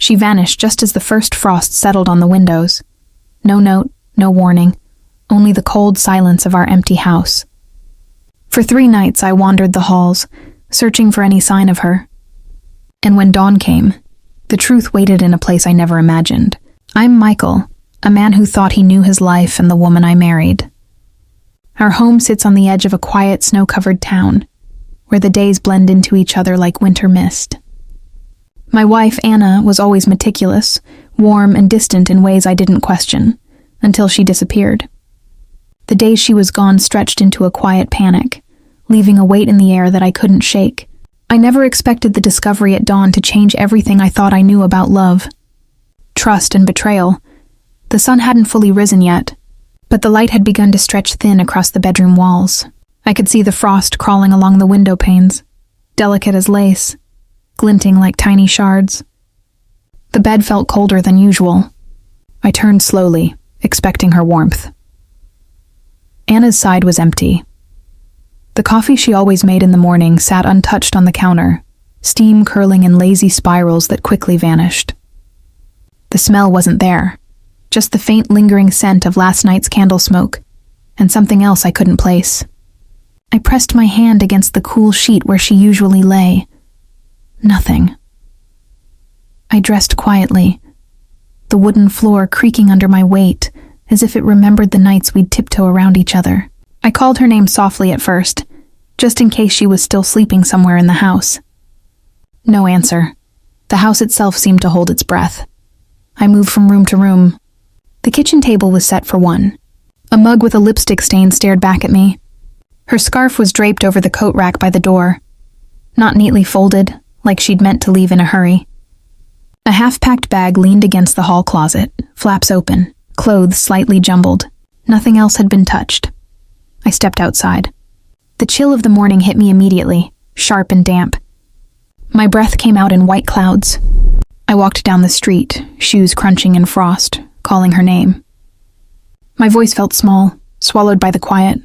She vanished just as the first frost settled on the windows. No note, no warning, only the cold silence of our empty house. For 3 nights I wandered the halls, searching for any sign of her. And when dawn came, the truth waited in a place I never imagined. I'm Michael, a man who thought he knew his life and the woman I married. Our home sits on the edge of a quiet, snow-covered town, where the days blend into each other like winter mist. My wife, Anna, was always meticulous, warm and distant in ways I didn't question, until she disappeared. The days she was gone stretched into a quiet panic, leaving a weight in the air that I couldn't shake. I never expected the discovery at dawn to change everything I thought I knew about love, trust, and betrayal. The sun hadn't fully risen yet, but the light had begun to stretch thin across the bedroom walls. I could see the frost crawling along the window panes, delicate as lace, glinting like tiny shards. The bed felt colder than usual. I turned slowly, expecting her warmth. Anna's side was empty. The coffee she always made in the morning sat untouched on the counter, steam curling in lazy spirals that quickly vanished. The smell wasn't there, just the faint lingering scent of last night's candle smoke, and something else I couldn't place. I pressed my hand against the cool sheet where she usually lay. Nothing. I dressed quietly, the wooden floor creaking under my weight, as if it remembered the nights we'd tiptoe around each other. I called her name softly at first, just in case she was still sleeping somewhere in the house. No answer. The house itself seemed to hold its breath. I moved from room to room. The kitchen table was set for one. A mug with a lipstick stain stared back at me. Her scarf was draped over the coat rack by the door, not neatly folded, like she'd meant to leave in a hurry. A half-packed bag leaned against the hall closet, flaps open, clothes slightly jumbled. Nothing else had been touched. I stepped outside. The chill of the morning hit me immediately, sharp and damp. My breath came out in white clouds. I walked down the street, shoes crunching in frost, calling her name. My voice felt small, swallowed by the quiet.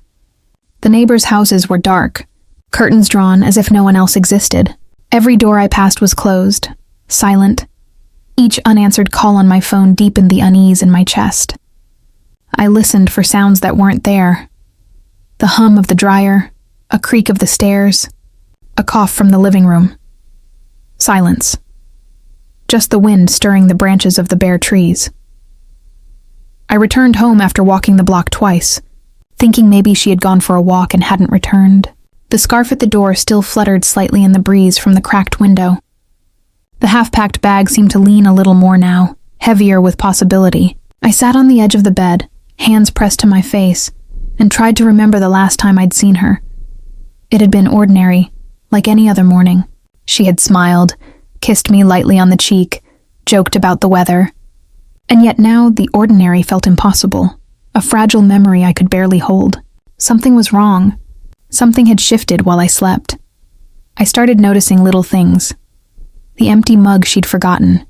The neighbors' houses were dark, curtains drawn as if no one else existed. Every door I passed was closed, silent. Each unanswered call on my phone deepened the unease in my chest. I listened for sounds that weren't there. The hum of the dryer, a creak of the stairs, a cough from the living room. Silence. Just the wind stirring the branches of the bare trees. I returned home after walking the block twice, thinking maybe she had gone for a walk and hadn't returned. The scarf at the door still fluttered slightly in the breeze from the cracked window. The half-packed bag seemed to lean a little more now, heavier with possibility. I sat on the edge of the bed, hands pressed to my face, and tried to remember the last time I'd seen her. It had been ordinary, like any other morning. She had smiled, kissed me lightly on the cheek, joked about the weather. And yet now the ordinary felt impossible, a fragile memory I could barely hold. Something was wrong. Something had shifted while I slept. I started noticing little things. The empty mug she'd forgotten.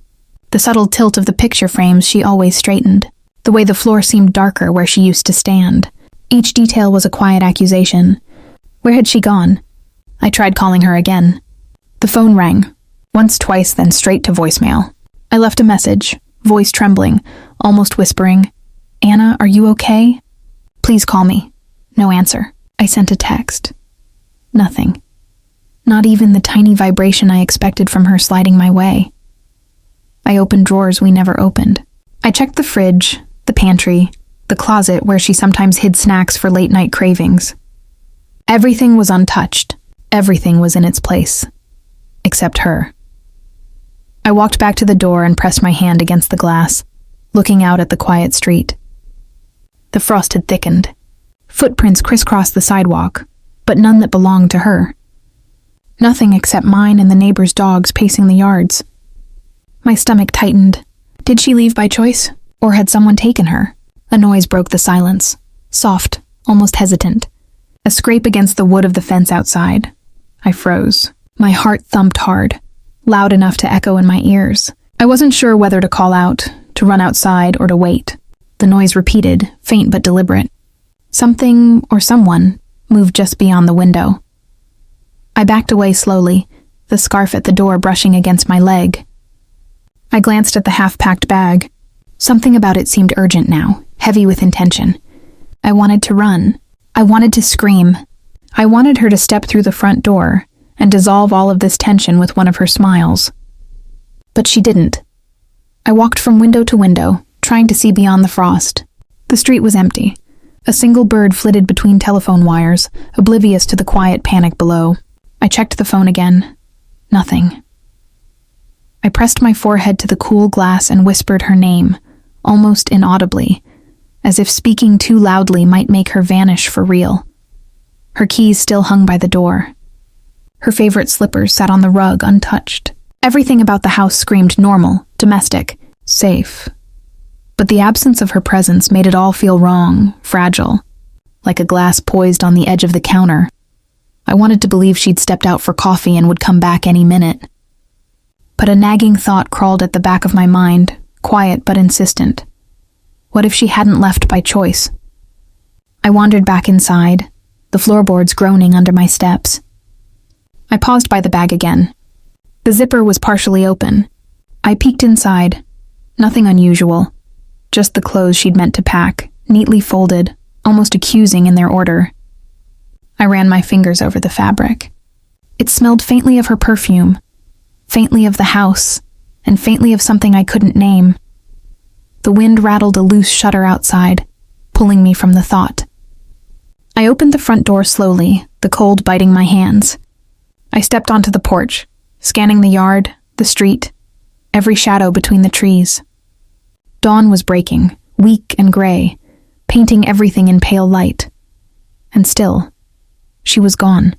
The subtle tilt of the picture frames she always straightened. The way the floor seemed darker where she used to stand. Each detail was a quiet accusation. Where had she gone? I tried calling her again. The phone rang. Once, twice, then straight to voicemail. I left a message, voice trembling, almost whispering, "Anna, are you okay? Please call me." No answer. I sent a text. Nothing. Not even the tiny vibration I expected from her sliding my way. I opened drawers we never opened. I checked the fridge, the pantry, the closet where she sometimes hid snacks for late-night cravings. Everything was untouched. Everything was in its place. Except her. I walked back to the door and pressed my hand against the glass, looking out at the quiet street. The frost had thickened. Footprints crisscrossed the sidewalk, but none that belonged to her. Nothing except mine and the neighbors' dogs pacing the yards. My stomach tightened. Did she leave by choice, or had someone taken her? A noise broke the silence, soft, almost hesitant. A scrape against the wood of the fence outside. I froze. My heart thumped hard, loud enough to echo in my ears. I wasn't sure whether to call out, to run outside, or to wait. The noise repeated, faint but deliberate. Something, or someone, moved just beyond the window. I backed away slowly, the scarf at the door brushing against my leg. I glanced at the half-packed bag. Something about it seemed urgent now, heavy with intention. I wanted to run. I wanted to scream. I wanted her to step through the front door and dissolve all of this tension with one of her smiles. But she didn't. I walked from window to window, trying to see beyond the frost. The street was empty. A single bird flitted between telephone wires, oblivious to the quiet panic below. I checked the phone again. Nothing. I pressed my forehead to the cool glass and whispered her name, almost inaudibly, as if speaking too loudly might make her vanish for real. Her keys still hung by the door. Her favorite slippers sat on the rug untouched. Everything about the house screamed normal, domestic, safe. But the absence of her presence made it all feel wrong, fragile, like a glass poised on the edge of the counter. I wanted to believe she'd stepped out for coffee and would come back any minute. But a nagging thought crawled at the back of my mind, quiet but insistent. What if she hadn't left by choice? I wandered back inside, the floorboards groaning under my steps. I paused by the bag again. The zipper was partially open. I peeked inside. Nothing unusual. Just the clothes she'd meant to pack, neatly folded, almost accusing in their order. I ran my fingers over the fabric. It smelled faintly of her perfume, faintly of the house, and faintly of something I couldn't name. The wind rattled a loose shutter outside, pulling me from the thought. I opened the front door slowly, the cold biting my hands. I stepped onto the porch, scanning the yard, the street, every shadow between the trees. Dawn was breaking, weak and gray, painting everything in pale light. And still, she was gone.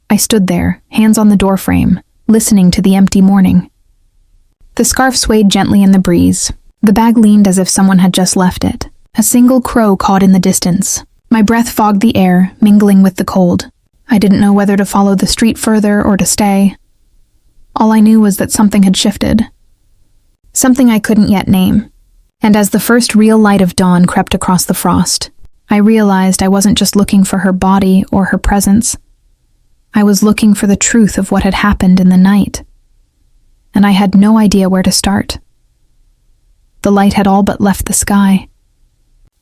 I stood there, hands on the doorframe, listening to the empty morning. The scarf swayed gently in the breeze. The bag leaned as if someone had just left it. A single crow cawed in the distance. My breath fogged the air, mingling with the cold. I didn't know whether to follow the street further or to stay. All I knew was that something had shifted. Something I couldn't yet name. And as the first real light of dawn crept across the frost, I realized I wasn't just looking for her body or her presence. I was looking for the truth of what had happened in the night. And I had no idea where to start. The light had all but left the sky.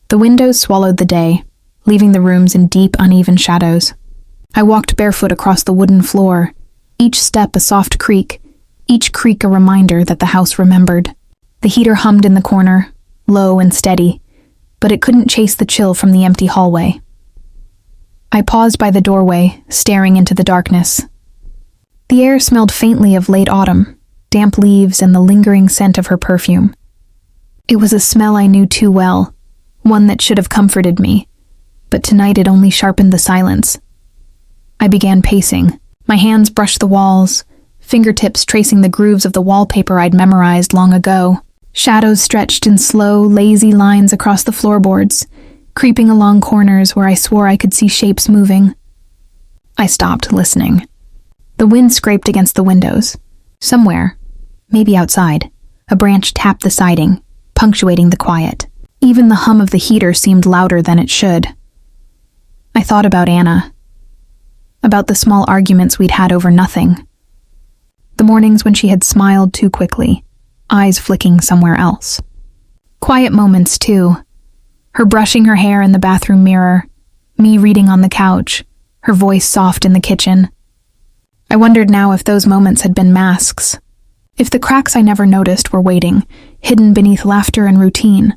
The windows swallowed the day, leaving the rooms in deep, uneven shadows. I walked barefoot across the wooden floor, each step a soft creak, each creak a reminder that the house remembered. The heater hummed in the corner, low and steady, but it couldn't chase the chill from the empty hallway. I paused by the doorway, staring into the darkness. The air smelled faintly of late autumn, damp leaves and the lingering scent of her perfume. It was a smell I knew too well, one that should have comforted me, but tonight it only sharpened the silence. I began pacing. My hands brushed the walls, fingertips tracing the grooves of the wallpaper I'd memorized long ago. Shadows stretched in slow, lazy lines across the floorboards, creeping along corners where I swore I could see shapes moving. I stopped, listening. The wind scraped against the windows. Somewhere, maybe outside, a branch tapped the siding, punctuating the quiet. Even the hum of the heater seemed louder than it should. I thought about Anna. About the small arguments we'd had over nothing. The mornings when she had smiled too quickly, eyes flicking somewhere else. Quiet moments, too. Her brushing her hair in the bathroom mirror, me reading on the couch, her voice soft in the kitchen. I wondered now if those moments had been masks. If the cracks I never noticed were waiting, hidden beneath laughter and routine.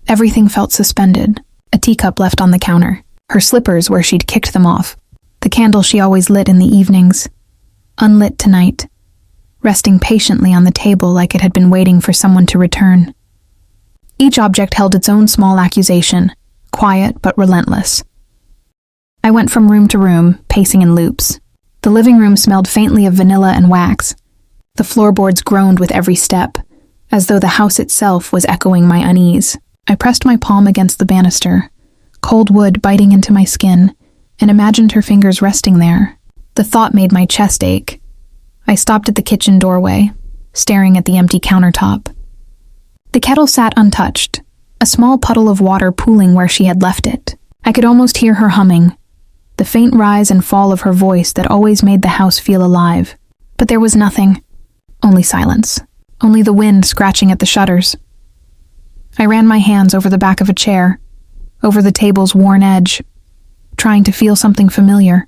Everything felt suspended. A teacup left on the counter. Her slippers where she'd kicked them off. The candle she always lit in the evenings. Unlit tonight. Resting patiently on the table like it had been waiting for someone to return. Each object held its own small accusation, quiet but relentless. I went from room to room, pacing in loops. The living room smelled faintly of vanilla and wax. The floorboards groaned with every step, as though the house itself was echoing my unease. I pressed my palm against the banister, cold wood biting into my skin, and imagined her fingers resting there. The thought made my chest ache. I stopped at the kitchen doorway, staring at the empty countertop. The kettle sat untouched, a small puddle of water pooling where she had left it. I could almost hear her humming, the faint rise and fall of her voice that always made the house feel alive. But there was nothing, only silence. only the wind scratching at the shutters. I ran my hands over the back of a chair, over the table's worn edge, trying to feel something familiar.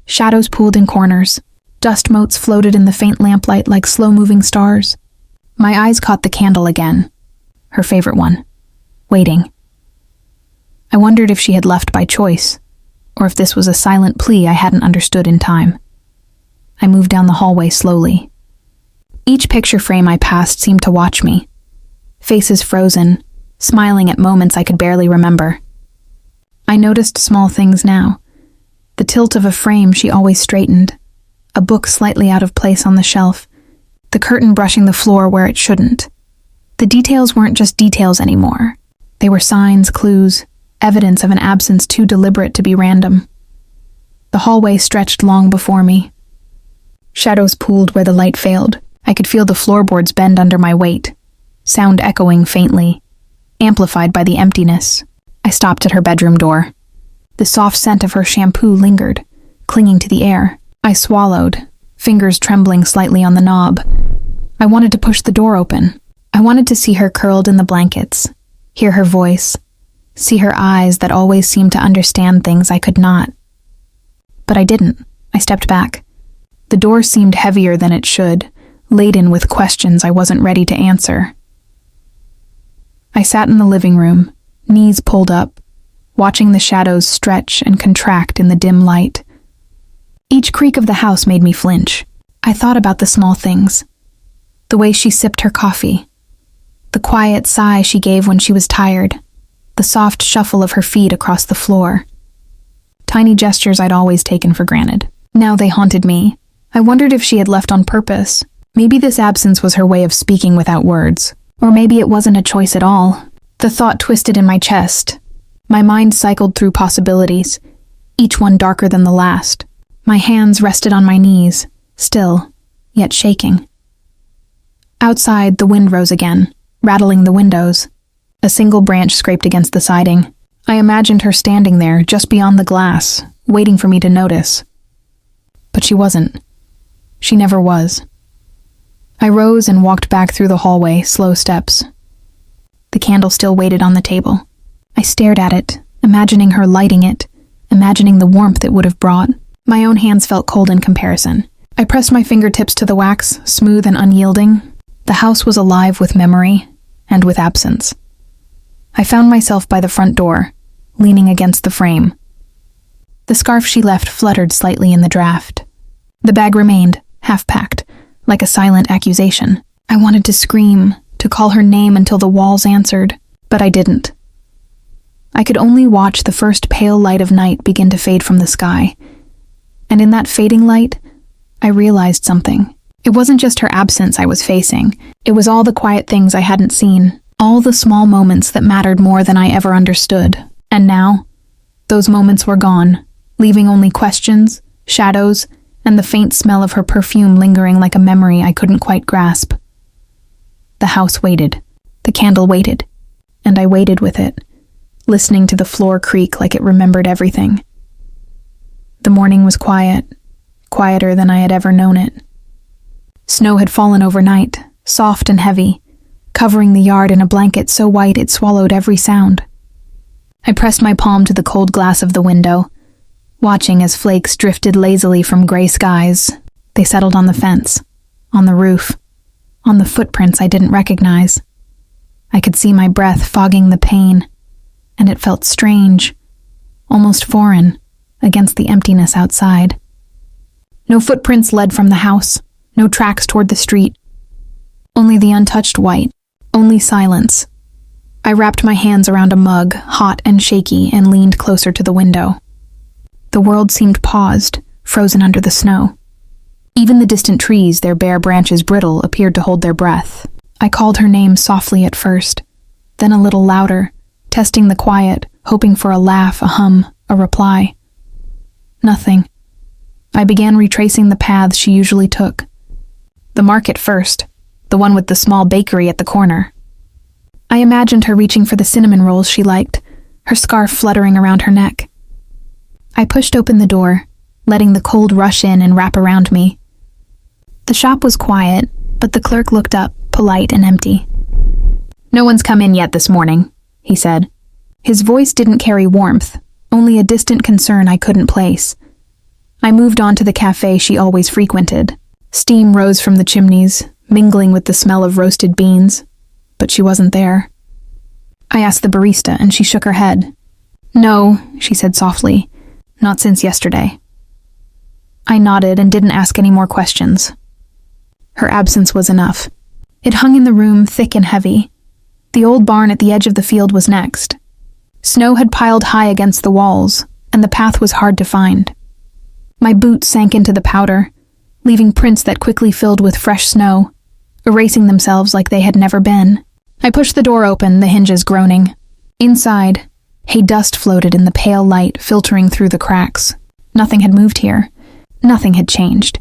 Shadows pooled in corners. Dust motes floated in the faint lamplight like slow-moving stars. My eyes caught the candle again, her favorite one, waiting. I wondered if she had left by choice, or if this was a silent plea I hadn't understood in time. I moved down the hallway slowly. Each picture frame I passed seemed to watch me. Faces frozen, smiling at moments I could barely remember. I noticed small things now. The tilt of a frame she always straightened, a book slightly out of place on the shelf, the curtain brushing the floor where it shouldn't. The details weren't just details anymore. They were signs, clues, evidence of an absence too deliberate to be random. The hallway stretched long before me. Shadows pooled where the light failed. I could feel the floorboards bend under my weight, sound echoing faintly, amplified by the emptiness. I stopped at her bedroom door. The soft scent of her shampoo lingered, clinging to the air. I swallowed, fingers trembling slightly on the knob. I wanted to push the door open. I wanted to see her curled in the blankets, hear her voice, see her eyes that always seemed to understand things I could not. But I didn't. I stepped back. The door seemed heavier than it should, laden with questions I wasn't ready to answer. I sat in the living room, knees pulled up, watching the shadows stretch and contract in the dim light. Each creak of the house made me flinch. I thought about the small things. The way she sipped her coffee. The quiet sigh she gave when she was tired. The soft shuffle of her feet across the floor. Tiny gestures I'd always taken for granted. Now they haunted me. I wondered if she had left on purpose. Maybe this absence was her way of speaking without words. Or maybe it wasn't a choice at all. The thought twisted in my chest. My mind cycled through possibilities, each one darker than the last. My hands rested on my knees, still, yet shaking. Outside, the wind rose again, rattling the windows. A single branch scraped against the siding. I imagined her standing there, just beyond the glass, waiting for me to notice. But she wasn't. She never was. I rose and walked back through the hallway, slow steps. The candle still waited on the table. I stared at it, imagining her lighting it, imagining the warmth it would have brought. My own hands felt cold in comparison. I pressed my fingertips to the wax, smooth and unyielding. The house was alive with memory and with absence. I found myself by the front door, leaning against the frame. The scarf she left fluttered slightly in the draft. The bag remained, half-packed, like a silent accusation. I wanted to scream, to call her name until the walls answered, but I didn't. I could only watch the first pale light of night begin to fade from the sky. And in that fading light, I realized something. It wasn't just her absence I was facing. It was all the quiet things I hadn't seen, all the small moments that mattered more than I ever understood. And now, those moments were gone, leaving only questions, shadows, and the faint smell of her perfume lingering like a memory I couldn't quite grasp. The house waited. The candle waited. And I waited with it, listening to the floor creak like it remembered everything. The morning was quiet, quieter than I had ever known it. Snow had fallen overnight, soft and heavy, covering the yard in a blanket so white it swallowed every sound. I pressed my palm to the cold glass of the window, watching as flakes drifted lazily from gray skies. They settled on the fence, on the roof, on the footprints I didn't recognize. I could see my breath fogging the pain, and it felt strange, almost foreign, against the emptiness outside. No footprints led from the house, no tracks toward the street. Only the untouched white, only silence. I wrapped my hands around a mug, hot and shaky, and leaned closer to the window. The world seemed paused, frozen under the snow. Even the distant trees, their bare branches brittle, appeared to hold their breath. I called her name softly at first, then a little louder, testing the quiet, hoping for a laugh, a hum, a reply. Nothing. I began retracing the paths she usually took. The market first, the one with the small bakery at the corner. I imagined her reaching for the cinnamon rolls she liked, her scarf fluttering around her neck. I pushed open the door, letting the cold rush in and wrap around me. The shop was quiet, but the clerk looked up, polite and empty. "No one's come in yet this morning," he said. His voice didn't carry warmth, only a distant concern I couldn't place. I moved on to the cafe she always frequented. Steam rose from the chimneys, mingling with the smell of roasted beans, but she wasn't there. I asked the barista, and she shook her head. "No," she said softly, "not since yesterday." I nodded and didn't ask any more questions. Her absence was enough. It hung in the room, thick and heavy. The old barn at the edge of the field was next. Snow had piled high against the walls, and the path was hard to find. My boots sank into the powder, leaving prints that quickly filled with fresh snow, erasing themselves like they had never been. I pushed the door open, the hinges groaning. Inside, hay dust floated in the pale light filtering through the cracks. Nothing had moved here. Nothing had changed.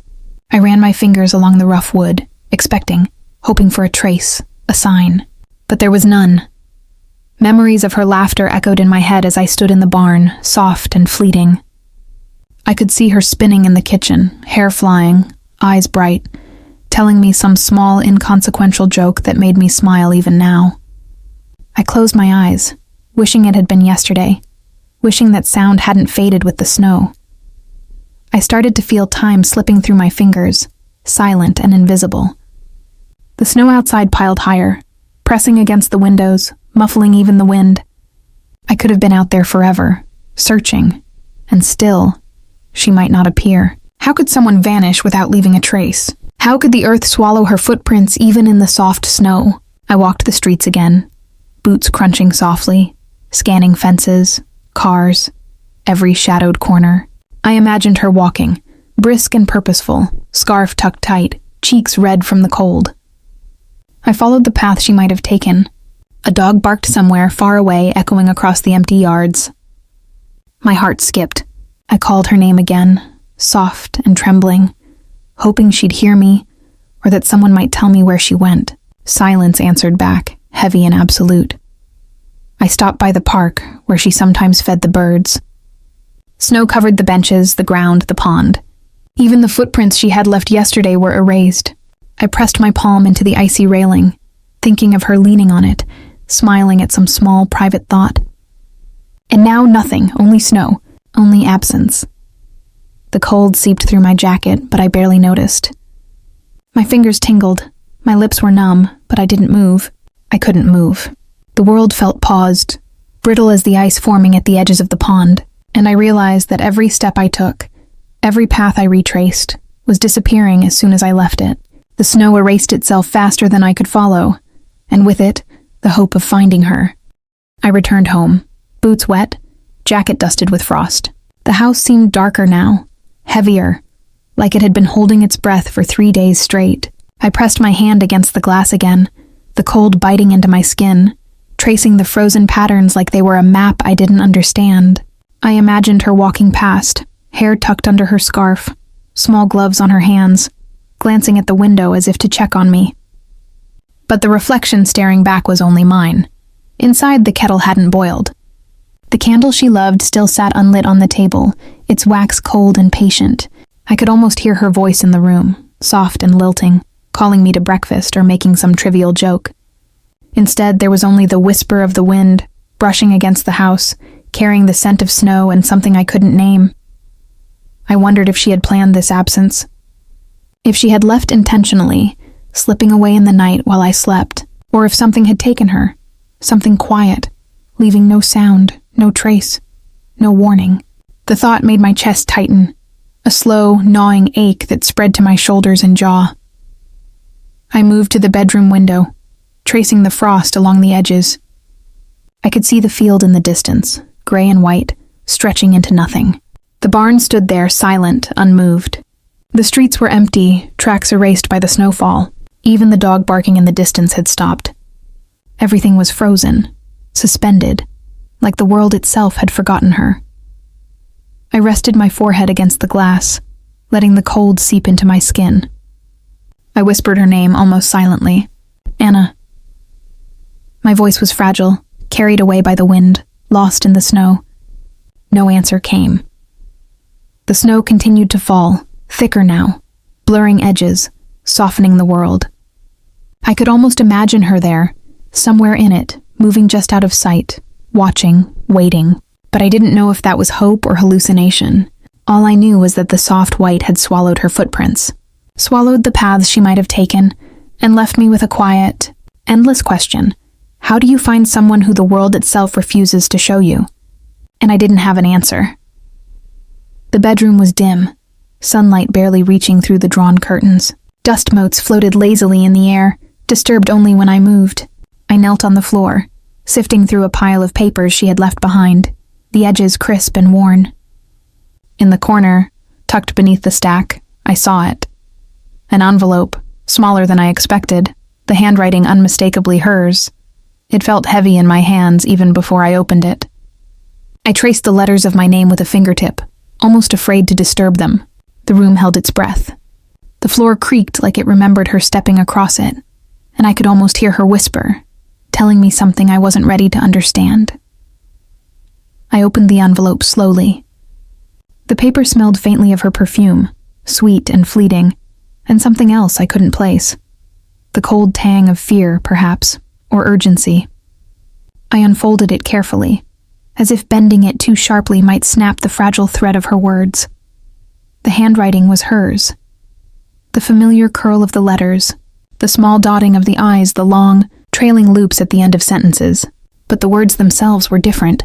I ran my fingers along the rough wood, expecting, hoping for a trace, a sign. But there was none. Memories of her laughter echoed in my head as I stood in the barn, soft and fleeting. I could see her spinning in the kitchen, hair flying, eyes bright, telling me some small, inconsequential joke that made me smile even now. I closed my eyes, wishing it had been yesterday, wishing that sound hadn't faded with the snow. I started to feel time slipping through my fingers, silent and invisible. The snow outside piled higher, pressing against the windows, muffling even the wind. I could have been out there forever, searching, and still, she might not appear. How could someone vanish without leaving a trace? How could the earth swallow her footprints even in the soft snow? I walked the streets again, boots crunching softly, scanning fences, cars, every shadowed corner. I imagined her walking, brisk and purposeful, scarf tucked tight, cheeks red from the cold. I followed the path she might have taken. A dog barked somewhere far away, echoing across the empty yards. My heart skipped. I called her name again, soft and trembling, hoping she'd hear me, or that someone might tell me where she went. Silence answered back, heavy and absolute. I stopped by the park, where she sometimes fed the birds. Snow covered the benches, the ground, the pond. Even the footprints she had left yesterday were erased. I pressed my palm into the icy railing, thinking of her leaning on it, smiling at some small private thought. And now nothing, only snow, only absence. The cold seeped through my jacket, but I barely noticed. My fingers tingled. My lips were numb, but I didn't move. I couldn't move. The world felt paused, brittle as the ice forming at the edges of the pond, and I realized that every step I took, every path I retraced, was disappearing as soon as I left it. The snow erased itself faster than I could follow, and with it, the hope of finding her. I returned home, boots wet, jacket dusted with frost. The house seemed darker now, heavier, like it had been holding its breath for 3 days straight. I pressed my hand against the glass again, the cold biting into my skin, tracing the frozen patterns like they were a map I didn't understand. I imagined her walking past, hair tucked under her scarf, small gloves on her hands, glancing at the window as if to check on me. But the reflection staring back was only mine. Inside, the kettle hadn't boiled. The candle she loved still sat unlit on the table, its wax cold and patient. I could almost hear her voice in the room, soft and lilting, calling me to breakfast or making some trivial joke. Instead, there was only the whisper of the wind, brushing against the house, carrying the scent of snow and something I couldn't name. I wondered if she had planned this absence. If she had left intentionally, slipping away in the night while I slept, or if something had taken her, something quiet, leaving no sound, no trace, no warning. The thought made my chest tighten, a slow, gnawing ache that spread to my shoulders and jaw. I moved to the bedroom window, tracing the frost along the edges. I could see the field in the distance, gray and white, stretching into nothing. The barn stood there, silent, unmoved. The streets were empty, tracks erased by the snowfall. Even the dog barking in the distance had stopped. Everything was frozen, suspended, like the world itself had forgotten her. I rested my forehead against the glass, letting the cold seep into my skin. I whispered her name almost silently. Anna. My voice was fragile, carried away by the wind, lost in the snow. No answer came. The snow continued to fall, thicker now, blurring edges, softening the world. I could almost imagine her there, somewhere in it, moving just out of sight, watching, waiting. But I didn't know if that was hope or hallucination. All I knew was that the soft white had swallowed her footprints, swallowed the paths she might have taken, and left me with a quiet, endless question. How do you find someone who the world itself refuses to show you? And I didn't have an answer. The bedroom was dim, sunlight barely reaching through the drawn curtains. Dust motes floated lazily in the air, disturbed only when I moved. I knelt on the floor, sifting through a pile of papers she had left behind, the edges crisp and worn. In the corner, tucked beneath the stack, I saw it. An envelope, smaller than I expected, the handwriting unmistakably hers. It felt heavy in my hands even before I opened it. I traced the letters of my name with a fingertip, almost afraid to disturb them. The room held its breath. The floor creaked like it remembered her stepping across it, and I could almost hear her whisper, telling me something I wasn't ready to understand. I opened the envelope slowly. The paper smelled faintly of her perfume, sweet and fleeting, and something else I couldn't place. The cold tang of fear, perhaps, or urgency. I unfolded it carefully, as if bending it too sharply might snap the fragile thread of her words. The handwriting was hers. The familiar curl of the letters, the small dotting of the eyes, the long, trailing loops at the end of sentences. But the words themselves were different.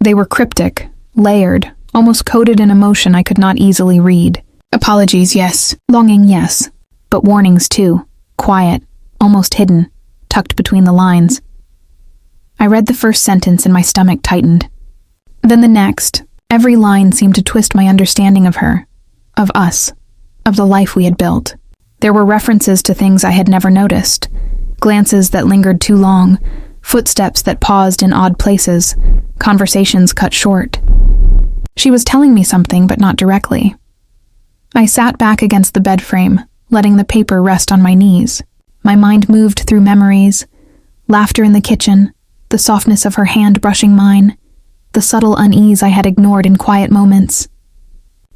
They were cryptic, layered, almost coded in emotion I could not easily read. Apologies, yes. Longing, yes. But warnings, too. Quiet, almost hidden, tucked between the lines. I read the first sentence and my stomach tightened. Then the next. Every line seemed to twist my understanding of her, of us, of the life we had built. There were references to things I had never noticed, glances that lingered too long, footsteps that paused in odd places, conversations cut short. She was telling me something, but not directly. I sat back against the bed frame, letting the paper rest on my knees. My mind moved through memories, laughter in the kitchen, the softness of her hand brushing mine, the subtle unease I had ignored in quiet moments.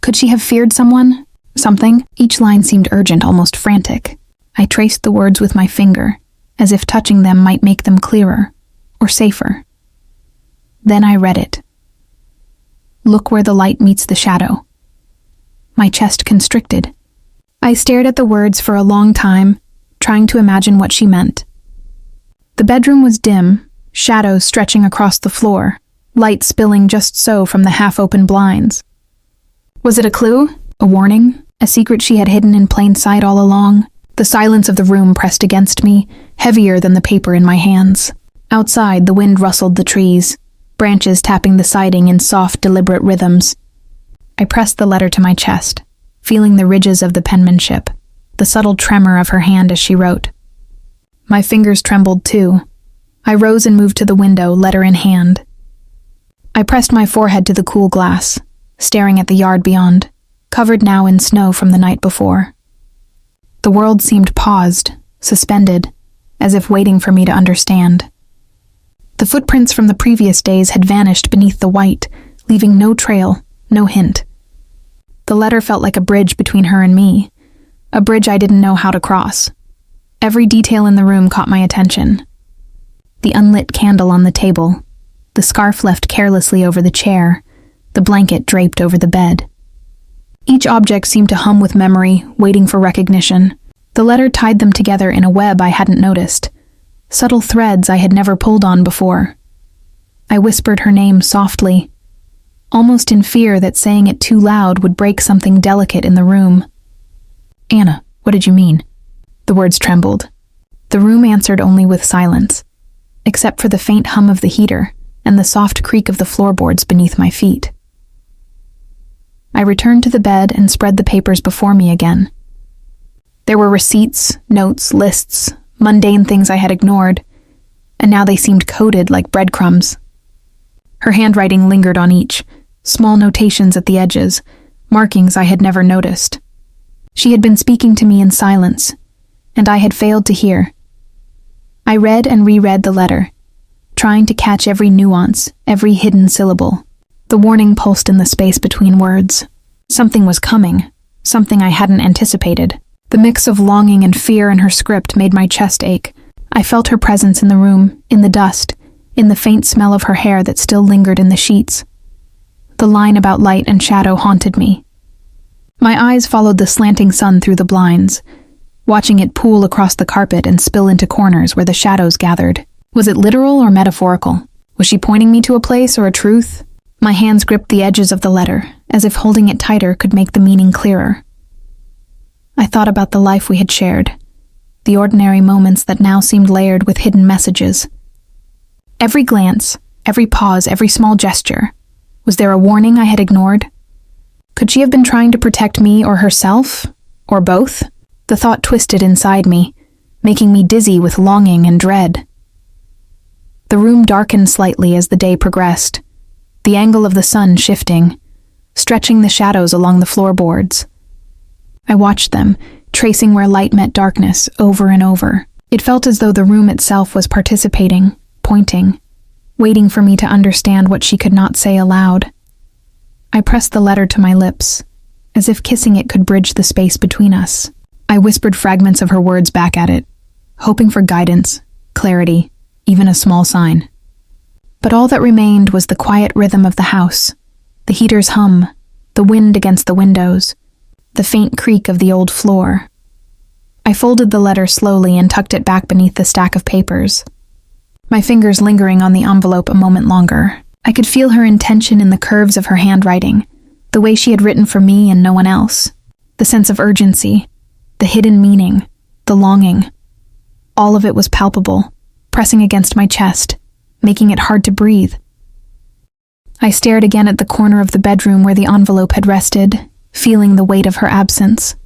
Could she have feared someone? Something? Each line seemed urgent, almost frantic. I traced the words with my finger, as if touching them might make them clearer, or safer. Then I read it. Look where the light meets the shadow. My chest constricted. I stared at the words for a long time, trying to imagine what she meant. The bedroom was dim, shadows stretching across the floor, light spilling just so from the half-open blinds. Was it a clue? A warning? A secret she had hidden in plain sight all along? The silence of the room pressed against me, heavier than the paper in my hands. Outside, the wind rustled the trees, branches tapping the siding in soft, deliberate rhythms. I pressed the letter to my chest, feeling the ridges of the penmanship, the subtle tremor of her hand as she wrote. My fingers trembled too. I rose and moved to the window, letter in hand. I pressed my forehead to the cool glass, staring at the yard beyond, covered now in snow from the night before. The world seemed paused, suspended, as if waiting for me to understand. The footprints from the previous days had vanished beneath the white, leaving no trail, no hint. The letter felt like a bridge between her and me, a bridge I didn't know how to cross. Every detail in the room caught my attention. The unlit candle on the table, the scarf left carelessly over the chair, the blanket draped over the bed. Each object seemed to hum with memory, waiting for recognition. The letter tied them together in a web I hadn't noticed, subtle threads I had never pulled on before. I whispered her name softly, almost in fear that saying it too loud would break something delicate in the room. Anna, what did you mean? The words trembled. The room answered only with silence, except for the faint hum of the heater and the soft creak of the floorboards beneath my feet. I returned to the bed and spread the papers before me again. There were receipts, notes, lists, mundane things I had ignored, and now they seemed coded like breadcrumbs. Her handwriting lingered on each, small notations at the edges, markings I had never noticed. She had been speaking to me in silence, and I had failed to hear. I read and reread the letter, trying to catch every nuance, every hidden syllable. The warning pulsed in the space between words. Something was coming, something I hadn't anticipated. The mix of longing and fear in her script made my chest ache. I felt her presence in the room, in the dust, in the faint smell of her hair that still lingered in the sheets. The line about light and shadow haunted me. My eyes followed the slanting sun through the blinds, watching it pool across the carpet and spill into corners where the shadows gathered. Was it literal or metaphorical? Was she pointing me to a place or a truth? My hands gripped the edges of the letter, as if holding it tighter could make the meaning clearer. I thought about the life we had shared, the ordinary moments that now seemed layered with hidden messages. Every glance, every pause, every small gesture. Was there a warning I had ignored? Could she have been trying to protect me or herself? Or both? The thought twisted inside me, making me dizzy with longing and dread. The room darkened slightly as the day progressed, the angle of the sun shifting, stretching the shadows along the floorboards. I watched them, tracing where light met darkness over and over. It felt as though the room itself was participating, pointing, waiting for me to understand what she could not say aloud. I pressed the letter to my lips, as if kissing it could bridge the space between us. I whispered fragments of her words back at it, hoping for guidance, clarity, even a small sign. But all that remained was the quiet rhythm of the house, the heater's hum, the wind against the windows, the faint creak of the old floor. I folded the letter slowly and tucked it back beneath the stack of papers, my fingers lingering on the envelope a moment longer. I could feel her intention in the curves of her handwriting, the way she had written for me and no one else, the sense of urgency, the hidden meaning, the longing. All of it was palpable, pressing against my chest, making it hard to breathe. I stared again at the corner of the bedroom where the envelope had rested, feeling the weight of her absence.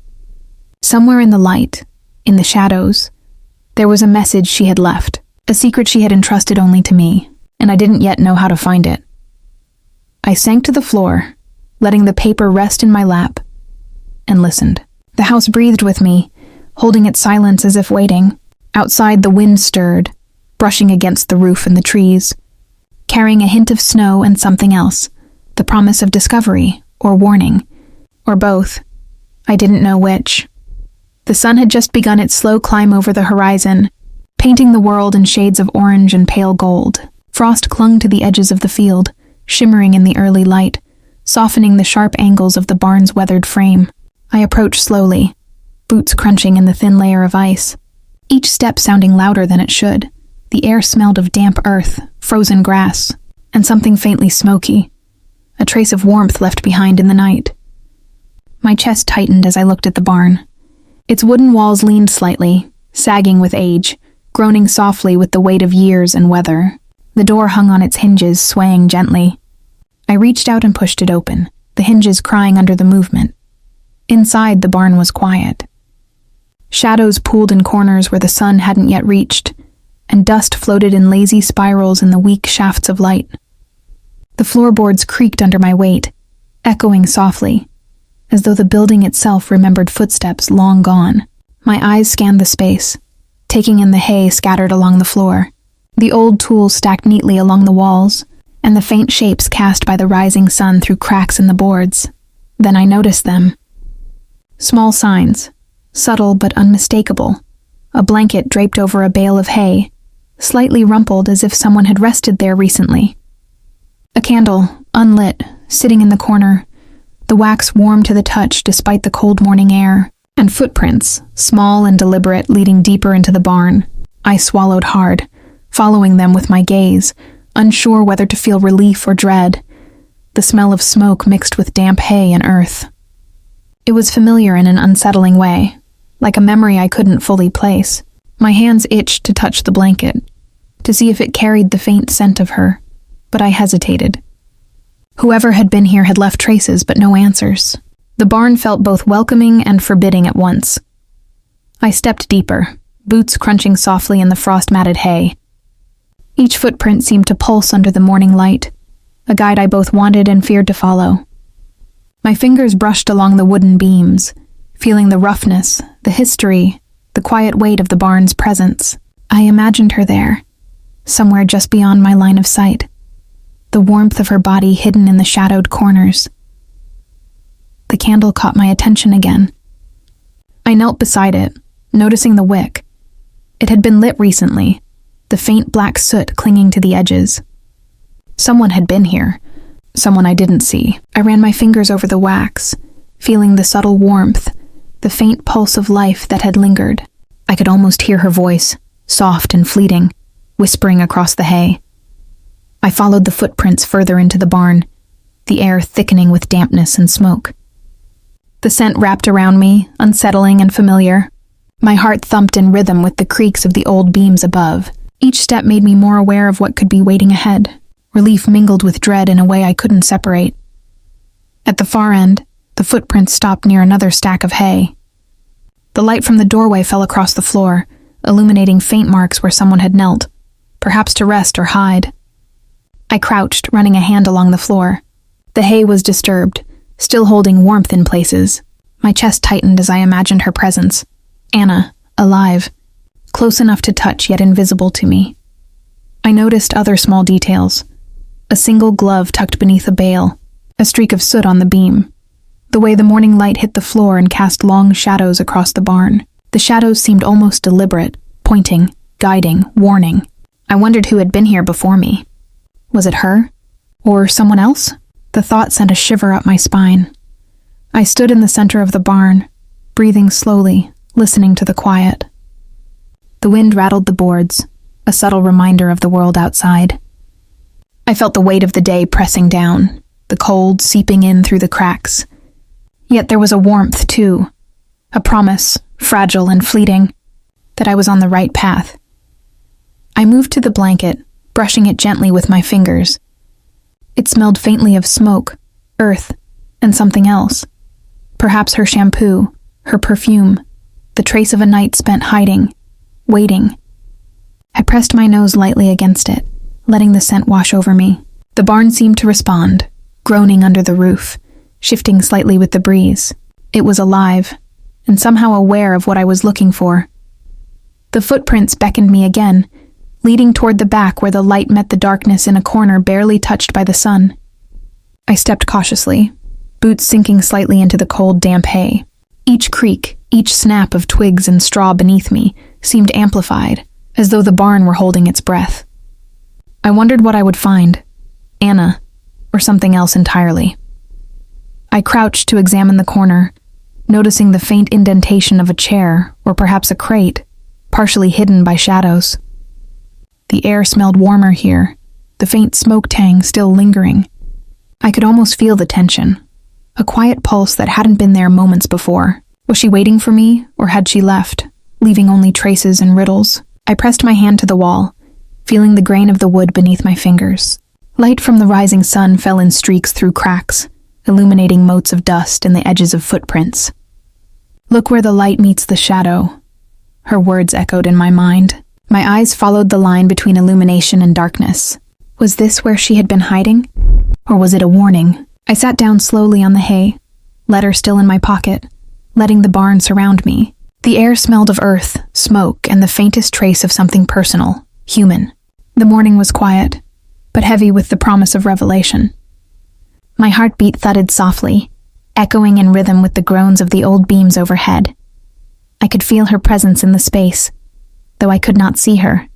Somewhere in the light, in the shadows, there was a message she had left, a secret she had entrusted only to me, and I didn't yet know how to find it. I sank to the floor, letting the paper rest in my lap, and listened. The house breathed with me, holding its silence as if waiting. Outside, the wind stirred, brushing against the roof and the trees, carrying a hint of snow and something else, the promise of discovery, or warning, or both. I didn't know which. The sun had just begun its slow climb over the horizon, painting the world in shades of orange and pale gold. Frost clung to the edges of the field, shimmering in the early light, softening the sharp angles of the barn's weathered frame. I approached slowly, boots crunching in the thin layer of ice, each step sounding louder than it should. The air smelled of damp earth, frozen grass, and something faintly smoky, a trace of warmth left behind in the night. My chest tightened as I looked at the barn. Its wooden walls leaned slightly, sagging with age, groaning softly with the weight of years and weather. The door hung on its hinges, swaying gently. I reached out and pushed it open, the hinges crying under the movement. Inside, the barn was quiet. Shadows pooled in corners where the sun hadn't yet reached, and dust floated in lazy spirals in the weak shafts of light. The floorboards creaked under my weight, echoing softly, as though the building itself remembered footsteps long gone. My eyes scanned the space, taking in the hay scattered along the floor, the old tools stacked neatly along the walls, and the faint shapes cast by the rising sun through cracks in the boards. Then I noticed them. Small signs, subtle but unmistakable. A blanket draped over a bale of hay, slightly rumpled as if someone had rested there recently. A candle, unlit, sitting in the corner, the wax warm to the touch despite the cold morning air, and footprints, small and deliberate, leading deeper into the barn. I swallowed hard, following them with my gaze, unsure whether to feel relief or dread. The smell of smoke mixed with damp hay and earth. It was familiar in an unsettling way, like a memory I couldn't fully place. My hands itched to touch the blanket, to see if it carried the faint scent of her, but I hesitated. Whoever had been here had left traces, but no answers. The barn felt both welcoming and forbidding at once. I stepped deeper, boots crunching softly in the frost-matted hay. Each footprint seemed to pulse under the morning light, a guide I both wanted and feared to follow. My fingers brushed along the wooden beams, feeling the roughness, the history, the quiet weight of the barn's presence. I imagined her there, somewhere just beyond my line of sight, the warmth of her body hidden in the shadowed corners. The candle caught my attention again. I knelt beside it, noticing the wick. It had been lit recently, the faint black soot clinging to the edges. Someone had been here, someone I didn't see. I ran my fingers over the wax, feeling the subtle warmth, the faint pulse of life that had lingered. I could almost hear her voice, soft and fleeting, whispering across the hay. I followed the footprints further into the barn, the air thickening with dampness and smoke. The scent wrapped around me, unsettling and familiar. My heart thumped in rhythm with the creaks of the old beams above. Each step made me more aware of what could be waiting ahead. Relief mingled with dread in a way I couldn't separate. At the far end, the footprints stopped near another stack of hay. The light from the doorway fell across the floor, illuminating faint marks where someone had knelt, perhaps to rest or hide. I crouched, running a hand along the floor. The hay was disturbed, still holding warmth in places. My chest tightened as I imagined her presence. Anna, alive, close enough to touch yet invisible to me. I noticed other small details. A single glove tucked beneath a bale, a streak of soot on the beam, the way the morning light hit the floor and cast long shadows across the barn. The shadows seemed almost deliberate, pointing, guiding, warning. I wondered who had been here before me. Was it her? Or someone else? The thought sent a shiver up my spine. I stood in the center of the barn, breathing slowly, listening to the quiet. The wind rattled the boards, a subtle reminder of the world outside. I felt the weight of the day pressing down, the cold seeping in through the cracks. Yet there was a warmth, too, a promise, fragile and fleeting, that I was on the right path. I moved to the blanket, brushing it gently with my fingers. It smelled faintly of smoke, earth, and something else. Perhaps her shampoo, her perfume, the trace of a night spent hiding, waiting. I pressed my nose lightly against it, letting the scent wash over me. The barn seemed to respond, groaning under the roof, shifting slightly with the breeze. It was alive, and somehow aware of what I was looking for. The footprints beckoned me again, leading toward the back where the light met the darkness in a corner barely touched by the sun. I stepped cautiously, boots sinking slightly into the cold, damp hay. Each creak, each snap of twigs and straw beneath me seemed amplified, as though the barn were holding its breath. I wondered what I would find, Anna, or something else entirely. I crouched to examine the corner, noticing the faint indentation of a chair, or perhaps a crate, partially hidden by shadows. The air smelled warmer here, the faint smoke tang still lingering. I could almost feel the tension, a quiet pulse that hadn't been there moments before. Was she waiting for me, or had she left, leaving only traces and riddles? I pressed my hand to the wall, feeling the grain of the wood beneath my fingers. Light from the rising sun fell in streaks through cracks, illuminating motes of dust and the edges of footprints. "Look where the light meets the shadow," her words echoed in my mind. My eyes followed the line between illumination and darkness. Was this where she had been hiding? Or was it a warning? I sat down slowly on the hay, letter still in my pocket, letting the barn surround me. The air smelled of earth, smoke, and the faintest trace of something personal, human. The morning was quiet, but heavy with the promise of revelation. My heartbeat thudded softly, echoing in rhythm with the groans of the old beams overhead. I could feel her presence in the space, though I could not see her.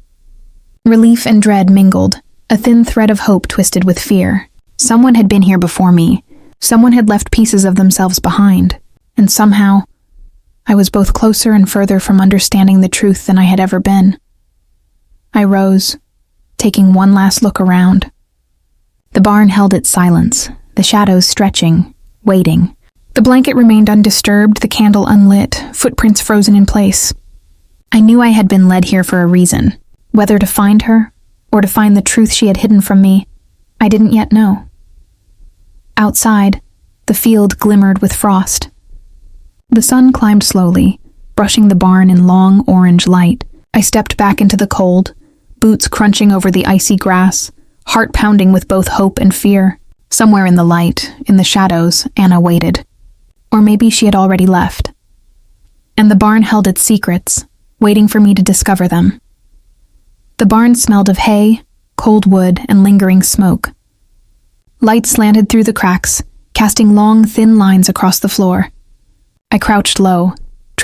Relief and dread mingled, a thin thread of hope twisted with fear. Someone had been here before me. Someone had left pieces of themselves behind, and somehow, I was both closer and further from understanding the truth than I had ever been. I rose, taking one last look around. The barn held its silence, the shadows stretching, waiting. The blanket remained undisturbed, the candle unlit, footprints frozen in place. I knew I had been led here for a reason. Whether to find her, or to find the truth she had hidden from me, I didn't yet know. Outside, the field glimmered with frost. The sun climbed slowly, brushing the barn in long orange light. I stepped back into the cold, boots crunching over the icy grass, heart pounding with both hope and fear. Somewhere in the light, in the shadows, Anna waited. Or maybe she had already left. And the barn held its secrets, waiting for me to discover them. The barn smelled of hay, cold wood, and lingering smoke. Light slanted through the cracks, casting long, thin lines across the floor. I crouched low,